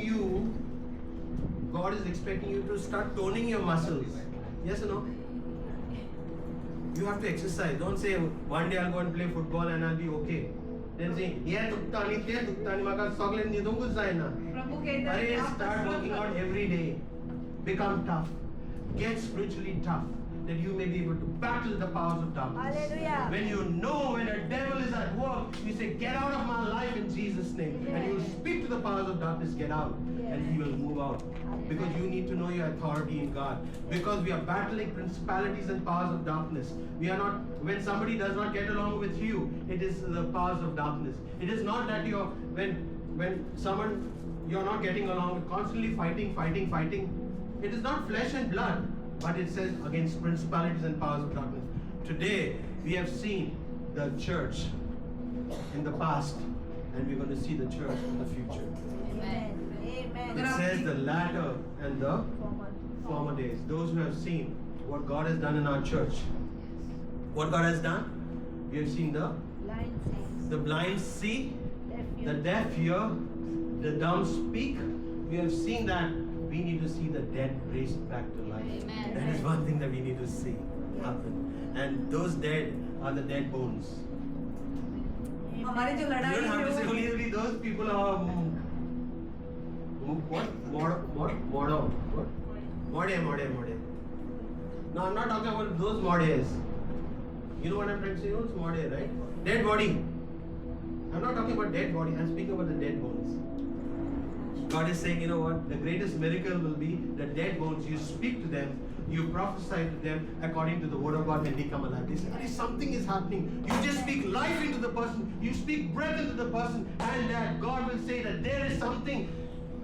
you to start toning your muscles. Yes or no? You have to exercise. Don't say, one day I'll go and play football and I'll be okay. Then say, yeah, दुखता नहीं, ते दुखता नहीं, मगर सगळे निदूंगच जायना. प्रभु कहता है अरे कि आप start कसरत working out करो। every day. Become tough. Get spiritually tough. That you may be able to battle the powers of darkness. Hallelujah. When you know when a devil is at work, you say, get out of my life in Jesus' name. And you will speak to the powers of darkness, get out. And he will move out. Because you need to know your authority in God. Because we are battling principalities and powers of darkness. We are not, when somebody does not get along with you, it is the powers of darkness. It is not that you're, when someone, you're not getting along, constantly fighting. It is not flesh and blood. But it says against principalities and powers of darkness. Today, we have seen the church in the past, and we're going to see the church in the future. Amen. It says the latter and the former days. Those who have seen what God has done in our church. What God has done? We have seen the blind see, the deaf hear, the dumb speak. We have seen that. We need to see the dead raised back to life. Amen. That is one thing that we need to see happen. And those dead are the dead bones. हमारी जो You लड़ाई don't have to है say वो only those people are what? Mode. No, I'm not talking about those modes. You know what I'm trying to say? Those mode, right? Dead body. I'm not talking about dead body, I'm speaking about the dead bones. God is saying, you know what? The greatest miracle will be the dead bones. You speak to them, you prophesy to them according to the word of God, and they come alive. They say, something is happening. You just speak life into the person, you speak breath into the person, and that God will say that there is something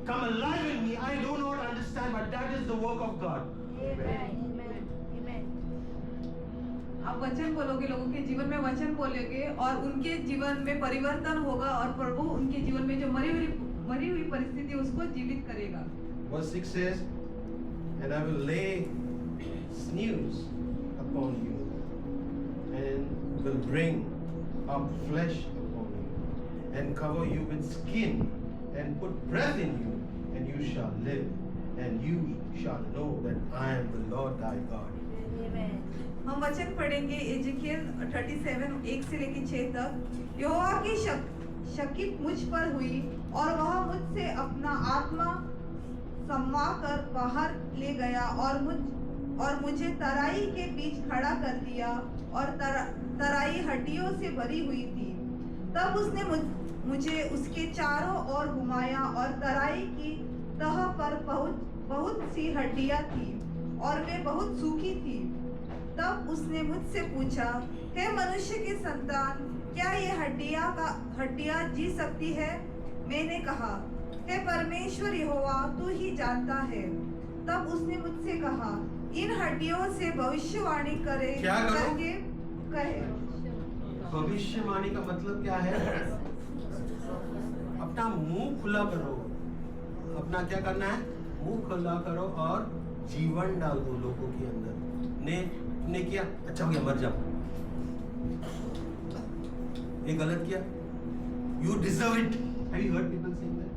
come alive in me. I do not understand, but that is the work of God. Amen. Amen. Amen. आप वचन बोलोगे, लोगों के जीवन में वचन बोलोगे और उनके जीवन में परिवर्तन होगा और प्रभु उनके जीवन में जो मरी हुई परिस्थिति उसको जीवित करेगा. Verse 6 says, and I will lay sinews upon you and will bring up flesh upon you and cover you with skin and put breath in you, and you shall live, and you shall know that I am the Lord thy God. Amen. हम वचन पढ़ेंगे Ezekiel 37 1 से लेकर 6 तक. यहोवा की शकीत मुझ पर हुई और वह मुझसे अपना आत्मा समवा कर बाहर ले गया और मुझे तराई के बीच खड़ा कर दिया और तराई हड्डियों से भरी हुई थी. तब उसने मुझे उसके चारों ओर घुमाया और तराई की तह पर बहुत सी हड्डियां थी और वे बहुत सूखी थी. तब उसने मुझसे पूछा, हे मनुष्य के संतान, क्या ये हड्डियां जी सकती है? मैंने कहा, हे परमेश्वर यहोवा, तू ही जानता है. तब उसने मुझसे कहा, इन हड्डियों से भविष्यवाणी करके कहे. भविष्यवाणी का मतलब क्या है? अपना मुंह खुला करो. अपना क्या करना है? मुंह खुला करो और जीवन डाल दो लोगों के अंदर. ने किया, अच्छा हो गया, मर जाओ. ये गलत किया, you deserve it. Have you heard people saying that?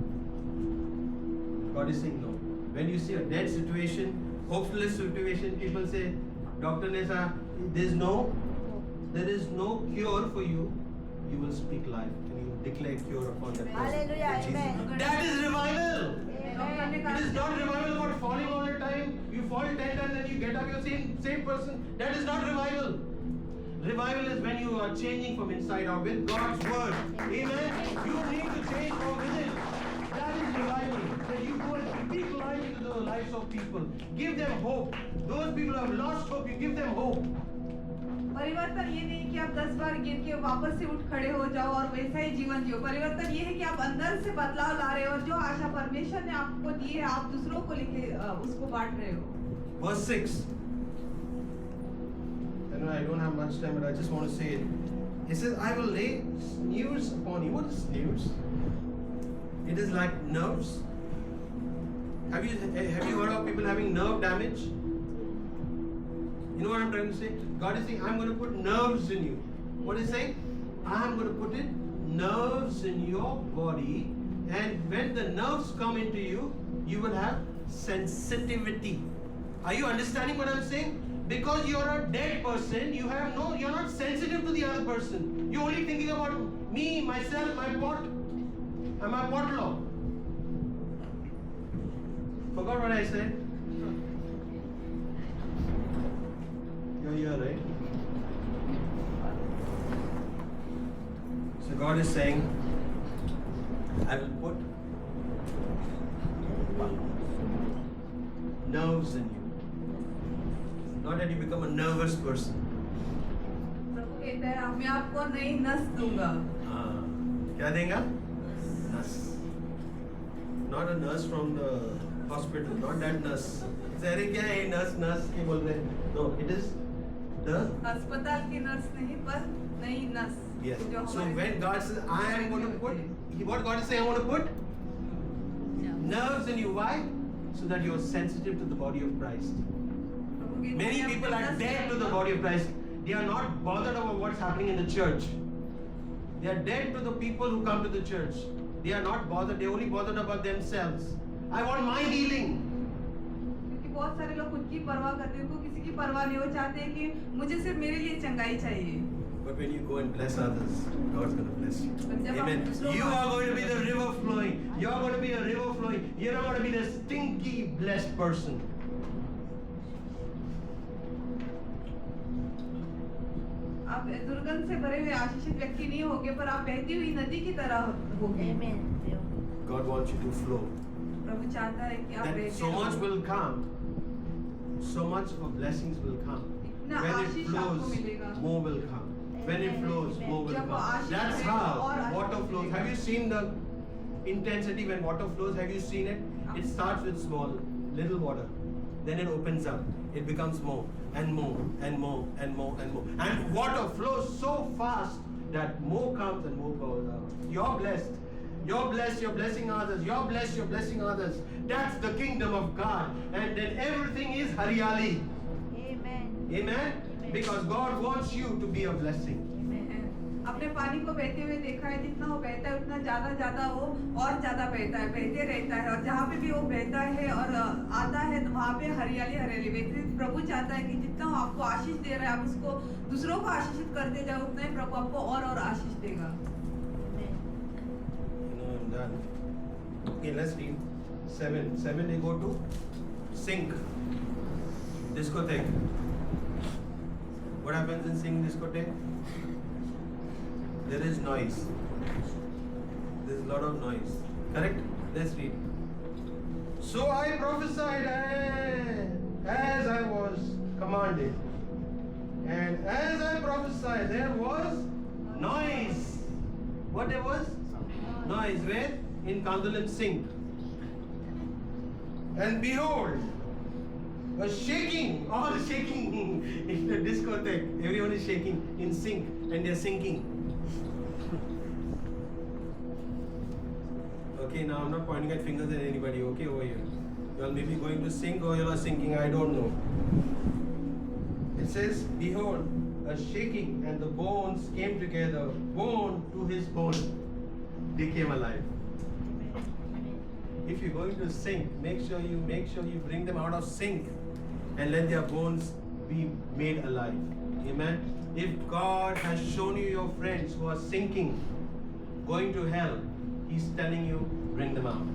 God is saying no. When you see a dead situation, hopeless situation, people say, Dr. Nesa, there is no cure for you. You will speak life and you will declare cure upon that person. Hallelujah, amen. That is revival. Amen. It is not revival about falling all the time. You fall 10 times and you get up, you're same person. That is not revival. Revival is when you are changing from inside out with God's word. Amen. You need to change from within. That is revival. That you go and speak life into the lives of people. Give them hope. Those people who have lost hope, you give them hope. परिवर्तन ये नहीं कि आप 10 बार गिर के वापस से उठ खड़े हो जाओ और वैसा ही जीवन जियो. परिवर्तन ये है कि आप अंदर से बदलाव ला रहे हो और जो आशा परमेश्वर ने आपको दी है आप दूसरों को लेके उसको बांट रहे हो. Verse 6. I know I don't have much time, but I just want to say it. He says, I will lay sinews upon you. What is sinews? It is like nerves. Have you heard of people having nerve damage? You know what I'm trying to say? God is saying, I'm going to put nerves in you. What is he saying? I'm going to put nerves in your body, and when the nerves come into you, you will have sensitivity. Are you understanding what I'm saying? Because you're a dead person, you're not sensitive to the other person. You're only thinking about me, myself, my pot, and my potluck. Forgot what I said? You're here, right? So God is saying, I will put nerves in you. Not that you become a nervous person. प्रभु कहता है मैं आपको नई नस दूंगा. क्या देगा? Nurse. Not a nurse from the hospital, not that nurse. अरे क्या है nurse क्या बोल रहे हैं? No, it is the अस्पताल की नर्स नहीं पर नई नस. yes. जो So हमारे- when God says I am going to put, what God is saying, I want to put nerves in you. Why? So that you are sensitive to the body of Christ. प्रभु कहता है, Many मैं people अपनी are नस dead to the दूंगा. body of Christ. They are not bothered about what's happening in the church. They are dead to the people who come to the church. They are not bothered. They are only bothered about themselves. I want my healing. क्योंकि बहुत सारे लोग खुद की परवाह करते हैं, उनको किसी की परवाह नहीं. वो चाहते हैं कि मुझे सिर्फ मेरे लिए चंगाई चाहिए. But when you go and bless others, God's going to bless you. But जब Amen. आप दूसरों You को- are going to be the river flowing. You are going to be a river flowing. You're not going to be the stinky blessed person. आप दुर्गंध से भरे हुए आशीषित व्यक्ति नहीं होगे, पर आप बहती हुई नदी की तरह होगे। Amen. God wants you to flow. प्रभु चाहता है कि आप Then बहते so much रहो। will come. So much of blessings will come. इतना When it आशीष आपको flows, मिलेगा। more will come. When it flows, more will जब वो come. आशीष That's मिलेगा how और आशीष water flows. मिलेगा। Have you seen the intensity when water flows? Have you seen it? It starts with small, little water. Then it opens up. It becomes more and more and more and more and more. And water flows so fast that more comes and more goes out. You're blessed. You're blessed, you're blessing others. You're blessed, you're blessing others. That's the kingdom of God. And then everything is haryali. Amen. Amen? Because God wants you to be a blessing. अपने पानी को बहते हुए देखा है, जितना वो बहता है उतना ज्यादा वो और ज्यादा बहता है, बहते रहता है, और जहाँ पे भी वो बहता है और आता है तो वहाँ पे हरियाली हरियाली। वैसे प्रभु चाहता है कि जितना वो आपको आशीष दे रहा है, आप उसको दूसरों को आशीषित करते जाओ, उतना ही प्रभु आपको और आशीष देगा। I'm done. Okay, let's read 7. 7 they go to sink. Discotheque. What happens in sink discotheque? There is noise. There's a lot of noise. Correct? Let's read. So I prophesied as I was commanded. And as I prophesied, there was noise. What there was? Noise. Where? In Kandulim sink. And behold, a shaking, all shaking in the discotheque. Everyone is shaking in sink and they're sinking. Okay, now I'm not pointing at fingers at anybody, okay, over here. You all may be going to sink or you are sinking, I don't know. It says, behold, a shaking, and the bones came together, bone to his bone. They came alive. If you're going to sink, make sure you bring them out of sink and let their bones be made alive. Amen. If God has shown you your friends who are sinking, going to hell, He's telling you, bring them out.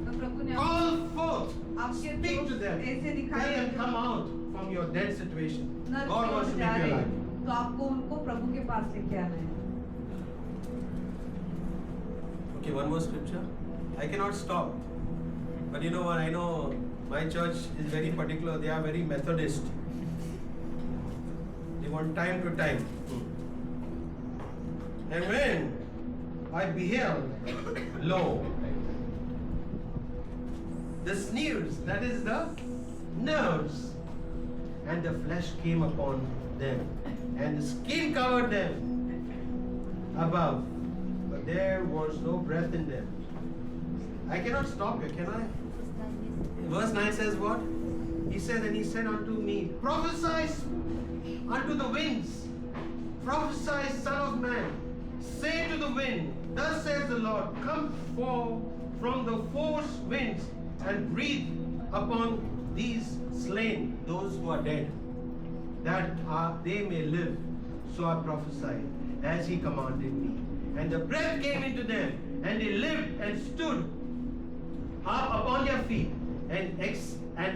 तो प्रभु ने Call forth. आपके Speak to them. ऐसे Tell दिखाए them come out from your dead situation. नर्क God की wants ore to जा make you रहे alive. हैं, तो आपको उनको प्रभु के पास लेके आना है। Okay, one more scripture. I cannot stop. But you know what? I know my church is very particular. They are very Methodist. They want time to time. And when I beheld, lo, the sneers, that is the nerves, and the flesh came upon them, and the skin covered them above, but there was no breath in them. I cannot stop here, can I? Verse 9 says what? He says, and he said unto me, prophesy unto the winds, prophesy, son of man, say to the wind, thus says the Lord, come forth from the four winds and breathe upon these slain, those who are dead, that they may live. So I prophesied as he commanded me. And the breath came into them, and they lived and stood up upon their feet, an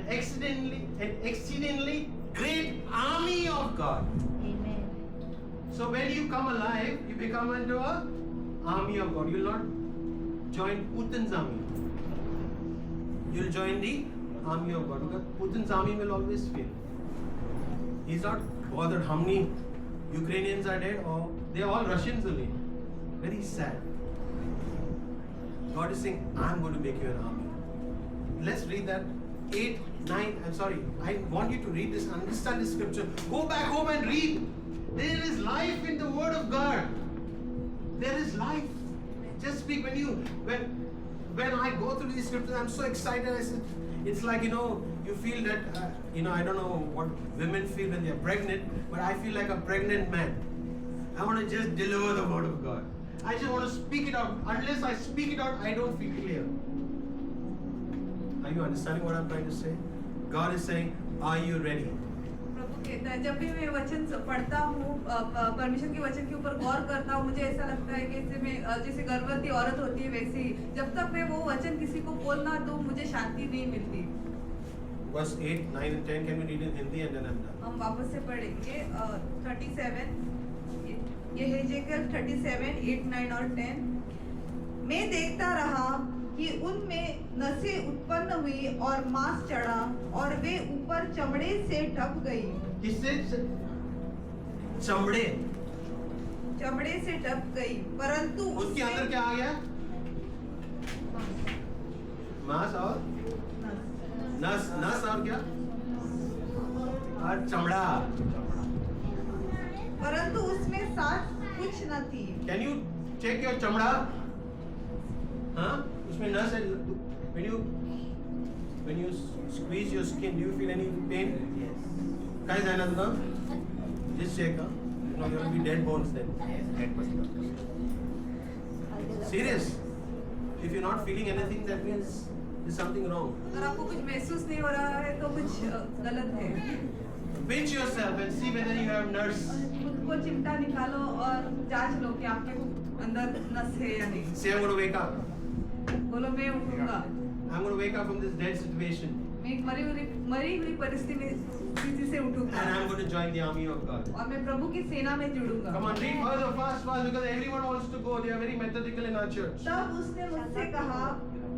exceedingly great army of God. Amen. So when you come alive, you become into an army of God. You will not join Putin's army. You will join the army of God. Because Putin's army will always fail. He's not bothered how many Ukrainians are dead or they are all Russians only. Very sad. God is saying, I'm going to make you an army. Let's read that. 8, 9, I'm sorry. I want you to read this, understand this scripture. Go back home and read. There is life in the Word of God. There is life. Just speak when I go through these scriptures, I'm so excited. I said, it's like, you feel that, I don't know what women feel when they're pregnant, but I feel like a pregnant man. I want to just deliver the Word of God. I just want to speak it out. Unless I speak it out, I don't feel clear. Are you understanding what I'm trying to say? God is saying, are you ready? प्रभु कहता है, जब भी मैं वचन पढ़ता हूँ, परमेश्वर के वचन के ऊपर गौर करता हूँ, मुझे ऐसा लगता है कि जैसे गर्भवती औरत होती है वैसे ही, जब तक मैं वो वचन किसी को बोलना दूँ, मुझे शांति नहीं मिलती। Verse 8, 9 and 10, can we read in Hindi and then I'm done? हम वापस से पढ़ेंगे 37 ये हेजेकियल 37, 8, 9 और 10। मैं देखता रहा कि उनमें नसें उत्पन्न हुई और मांस चढ़ा और वे ऊपर चमड़े से ढक गई। किससे? चमड़े। चमड़े से ढक गई, परंतु उसके अंदर क्या आ गया? मांस और नस। नस और क्या? और चमड़ा। परंतु उसमें सांस कुछ न थी। कैन यू चेक योर चमड़ा? हाँ, उसमें नस है। when you squeeze your skin, do you feel any pain? Yes. काय जाना तुला? Just check. No, there will be dead bones then. Serious? If you're not feeling anything, that means there's something wrong. अगर आपको कुछ महसूस नहीं हो रहा है तो कुछ गलत है। Pinch yourself and see whether you have nerves. खुद को चिमटा निकालो और जांच लो कि आपके अंदर नस है या नहीं। Say, I'm going to wake up. बोलो मैं उठूंगा। I'm going to wake up from this dead situation. मैं एक मरी हुई परिस्थिति से उठूंगा। And I'm going to join the army of God. और मैं प्रभु की सेना में जुड़ूंगा। Come on, read fast, because everyone wants to go. They are very methodical in our church. तब उसने मुझसे कहा,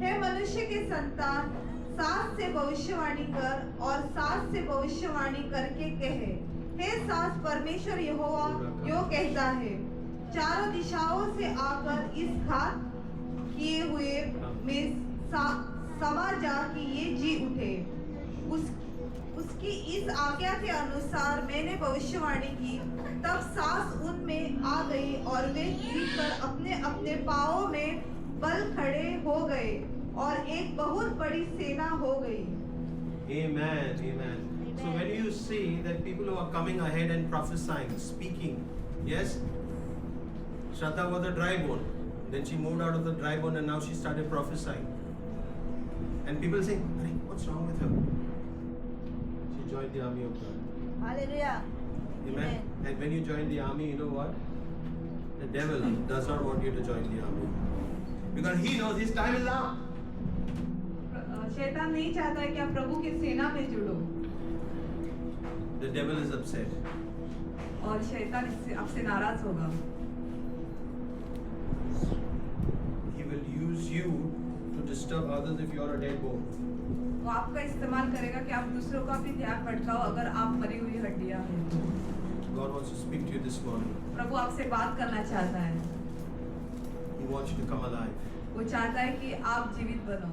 हे मनुष्य के संतान, सांस से भविष्यवाणी कर और सांस से भविष्यवाणी करके कहे, हे सांस, परमेश्वर यहोवा यो कहता है, चारों दिशाओं से आकर इस घात किए हुए में समा जा कि ये जी उठे। उसकी इस आज्ञा के अनुसार मैंने भविष्यवाणी की। तब सांस उनमें आ गई और वे गिरकर अपने अपने पांवों में बल खड़े हो गए और एक बहुत बड़ी सेना हो गई। Amen, amen. So when you see that people who are coming ahead and prophesying, speaking, yes, Shraddha was a dry bone. Then she moved out of the dry bone and now she started prophesying. And people say, what's wrong with her? She joined the army of God. Hallelujah. Amen. And when you join the army, you know what? The devil does not want you to join the army. Because he knows his time is up. शैतान नहीं चाहता है कि आप प्रभु की सेना में जुड़ो। The devil is upset. और शैतान आपसे नाराज होगा। He will use you to disturb others if you are a dead bone. वो आपका इस्तेमाल करेगा कि आप दूसरों का भी ध्यान भटकाओ अगर आप मरी हुई हड्डियां हैं। God wants to speak to you this morning. प्रभु आपसे बात करना चाहता है। He wants you to come alive. वो चाहता है कि आप जीवित बनो।